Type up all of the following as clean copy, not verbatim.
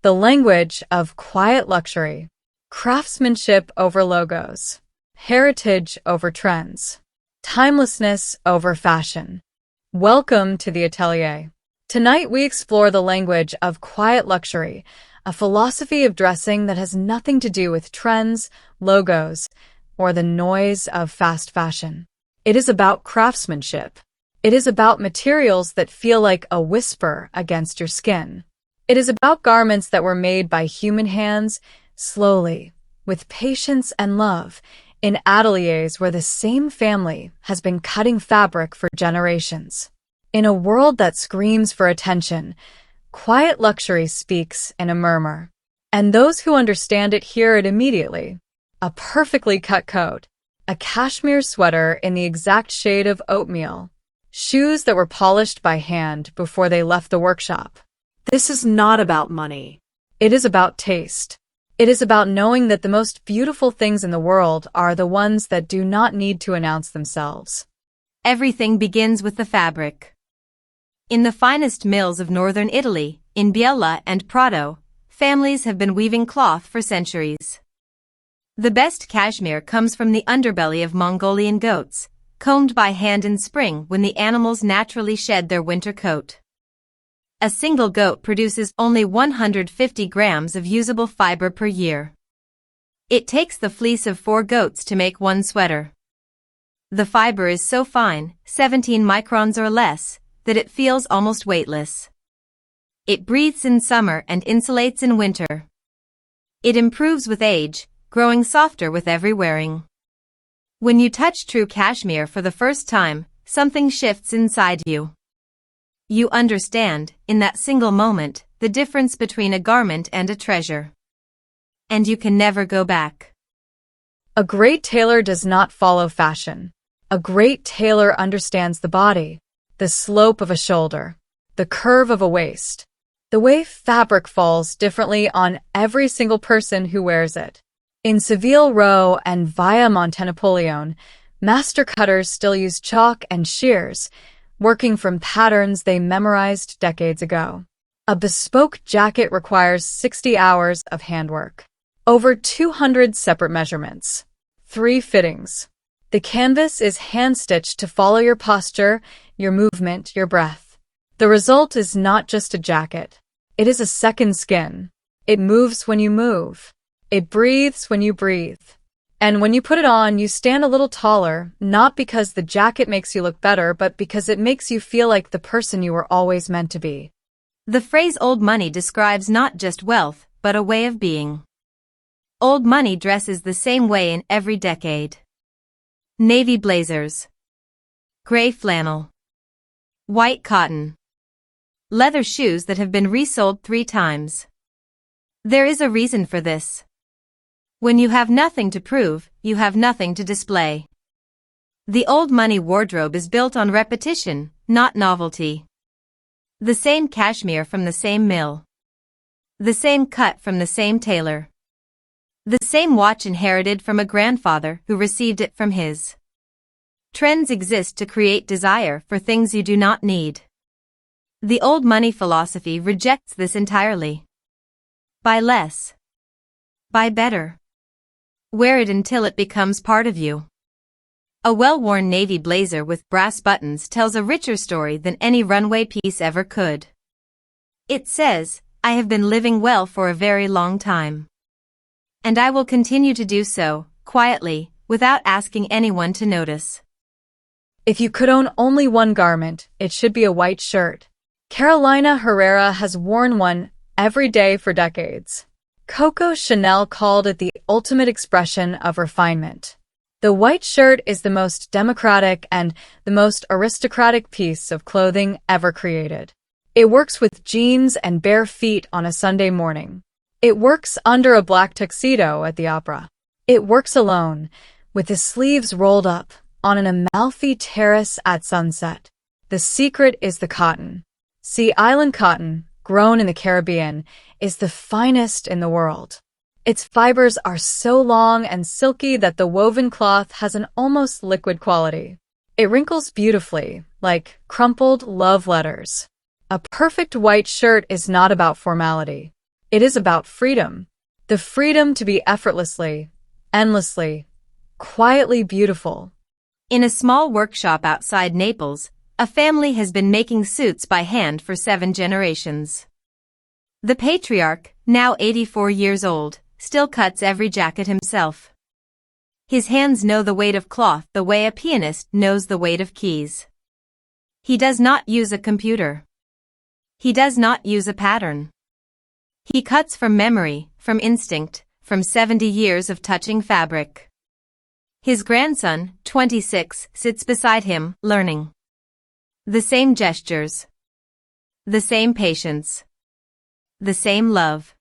The language of quiet luxury. Craftsmanship over logos. Heritage over trends. Timelessness over fashion. Welcome to the atelier. Tonight we explore the language of quiet luxury, a philosophy of dressing that has nothing to do with trends, logos, or the noise of fast fashion. It is about craftsmanship. It is about materials that feel like a whisper against your skin. It is about garments that were made by human hands, slowly, with patience and love, in ateliers where the same family has been cutting fabric for generations. In a world that screams for attention, quiet luxury speaks in a murmur. And those who understand it hear it immediately. A perfectly cut coat, a cashmere sweater in the exact shade of oatmeal, shoes that were polished by hand before they left the workshop. This is not about money. It is about taste. It is about knowing that the most beautiful things in the world are the ones that do not need to announce themselves. Everything begins with the fabric. In the finest mills of northern Italy, in Biella and Prato, families have been weaving cloth for centuries. The best cashmere comes from the underbelly of Mongolian goats, combed by hand in spring when the animals naturally shed their winter coat. A single goat produces only 150 grams of usable fiber per year. It takes the fleece of 4 goats to make one sweater. The fiber is so fine, 17 microns or less, that it feels almost weightless. It breathes in summer and insulates in winter. It improves with age, growing softer with every wearing. When you touch true cashmere for the first time, something shifts inside you. You understand, in that single moment, the difference between a garment and a treasure. And you can never go back. A great tailor does not follow fashion. A great tailor understands the body, the slope of a shoulder, the curve of a waist, the way fabric falls differently on every single person who wears it. In Savile Row and Via Montenapoleone, master cutters still use chalk and shears, working from patterns they memorized decades ago. A bespoke jacket requires 60 hours of handwork, over 200 separate measurements, 3 fittings. The canvas is hand-stitched to follow your posture, your movement, your breath. The result is not just a jacket. It is a second skin. It moves when you move. It breathes when you breathe. And when you put it on, you stand a little taller, not because the jacket makes you look better, but because it makes you feel like the person you were always meant to be. The phrase old money describes not just wealth, but a way of being. Old money dresses the same way in every decade. Navy blazers. Gray flannel. White cotton. Leather shoes that have been resold 3 times. There is a reason for this. When you have nothing to prove, you have nothing to display. The old money wardrobe is built on repetition, not novelty. The same cashmere from the same mill. The same cut from the same tailor. The same watch inherited from a grandfather who received it from his. Trends exist to create desire for things you do not need. The old money philosophy rejects this entirely. Buy less. Buy better. Wear it until it becomes part of you. A well-worn navy blazer with brass buttons tells a richer story than any runway piece ever could. It says, I have been living well for a very long time. And I will continue to do so, quietly, without asking anyone to notice. If you could own only one garment, it should be a white shirt. Carolina Herrera has worn one every day for decades. Coco Chanel called it the ultimate expression of refinement. The white shirt is the most democratic and the most aristocratic piece of clothing ever created. It works with jeans and bare feet on a Sunday morning. It works under a black tuxedo at the opera. It works alone, with the sleeves rolled up, on an Amalfi terrace at sunset. The secret is the cotton. Sea Island cotton, grown in the Caribbean, is the finest in the world. Its fibers are so long and silky that the woven cloth has an almost liquid quality. It wrinkles beautifully, like crumpled love letters. A perfect white shirt is not about formality. It is about freedom. The freedom to be effortlessly, endlessly, quietly beautiful. In a small workshop outside Naples, a family has been making suits by hand for 7 generations. The patriarch, now 84 years old, still cuts every jacket himself. His hands know the weight of cloth the way a pianist knows the weight of keys. He does not use a computer. He does not use a pattern. He cuts from memory, from instinct, from 70 years of touching fabric. His grandson, 26, sits beside him, learning. The same gestures. The same patience. The same love.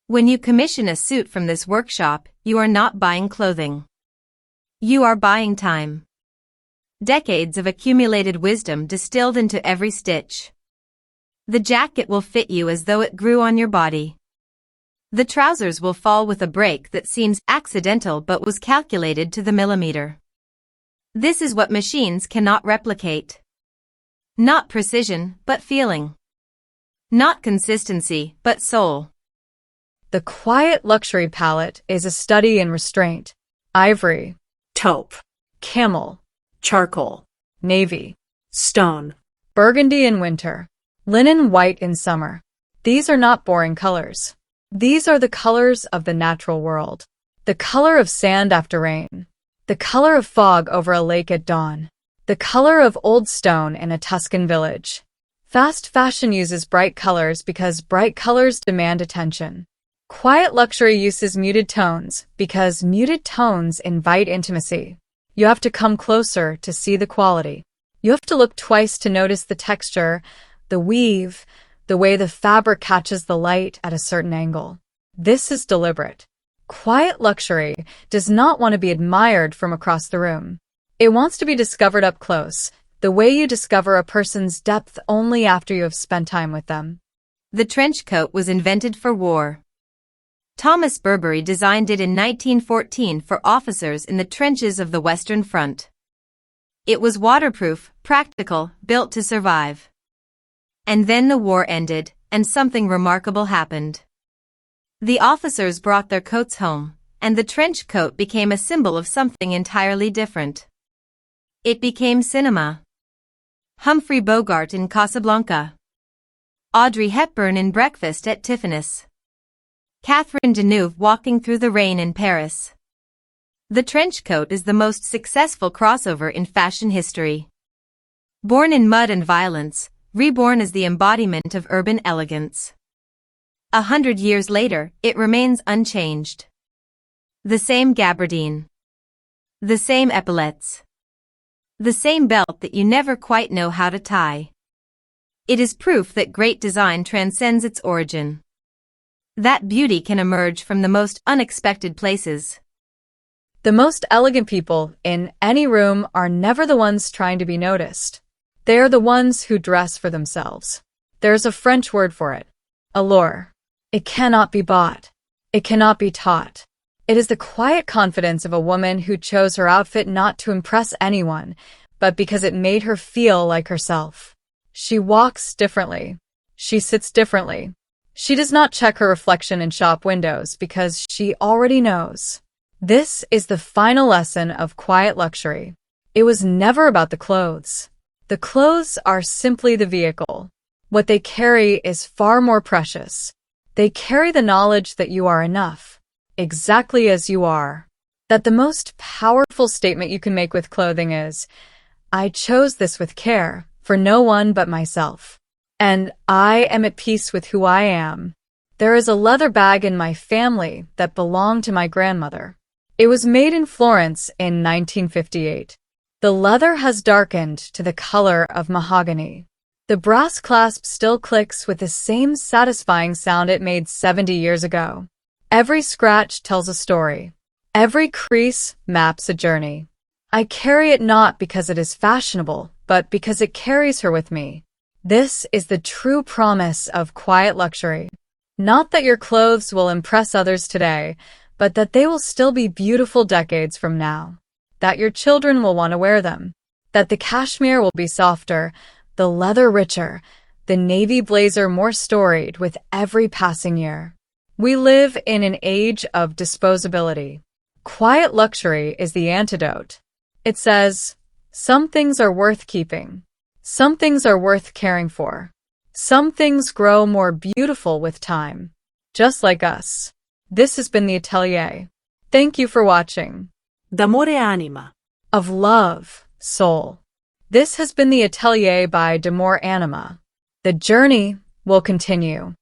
When you commission a suit from this workshop, you are not buying clothing. You are buying time. Decades of accumulated wisdom distilled into every stitch. The jacket will fit you as though it grew on your body. The trousers will fall with a break that seems accidental but was calculated to the millimeter. This is what machines cannot replicate. Not precision, but feeling. Not consistency, but soul. The quiet luxury palette is a study in restraint. Ivory, taupe, camel, charcoal, navy, stone, burgundy in winter, linen white in summer. These are not boring colors. These are the colors of the natural world. The color of sand after rain. The color of fog over a lake at dawn. The color of old stone in a Tuscan village. Fast fashion uses bright colors because bright colors demand attention. Quiet luxury uses muted tones because muted tones invite intimacy. You have to come closer to see the quality. You have to look twice to notice the texture, the weave, the way the fabric catches the light at a certain angle. This is deliberate. Quiet luxury does not want to be admired from across the room. It wants to be discovered up close, the way you discover a person's depth only after you have spent time with them. The trench coat was invented for war. Thomas Burberry designed it in 1914 for officers in the trenches of the Western Front. It was waterproof, practical, built to survive. And then the war ended, and something remarkable happened. The officers brought their coats home, and the trench coat became a symbol of something entirely different. It became cinema. Humphrey Bogart in Casablanca. Audrey Hepburn in Breakfast at Tiffany's. Catherine Deneuve walking through the rain in Paris. The trench coat is the most successful crossover in fashion history. Born in mud and violence, reborn as the embodiment of urban elegance. 100 years later, it remains unchanged. The same gabardine. The same epaulettes. The same belt that you never quite know how to tie. It is proof that great design transcends its origin. That beauty can emerge from the most unexpected places. The most elegant people in any room are never the ones trying to be noticed. They are the ones who dress for themselves. There's a French word for it. Allure. It cannot be bought. It cannot be taught. It is the quiet confidence of a woman who chose her outfit not to impress anyone, but because it made her feel like herself. She walks differently. She sits differently. She does not check her reflection in shop windows because she already knows. This is the final lesson of quiet luxury. It was never about the clothes. The clothes are simply the vehicle. What they carry is far more precious. They carry the knowledge that you are enough, exactly as you are. That the most powerful statement you can make with clothing is, I chose this with care, for no one but myself. And I am at peace with who I am. There is a leather bag in my family that belonged to my grandmother. It was made in Florence in 1958. The leather has darkened to the color of mahogany. The brass clasp still clicks with the same satisfying sound it made 70 years ago. Every scratch tells a story. Every crease maps a journey. I carry it not because it is fashionable, but because it carries her with me. This is the true promise of quiet luxury. Not that your clothes will impress others today, but that they will still be beautiful decades from now. That your children will want to wear them. That the cashmere will be softer, the leather richer, the navy blazer more storied with every passing year. We live in an age of disposability. Quiet luxury is the antidote. It says, some things are worth keeping. Some things are worth caring for. Some things grow more beautiful with time. Just like us. This has been the Atelier. Thank you for watching. D'amore Anima. Of love, soul. This has been the Atelier by D'amore Anima. The journey will continue.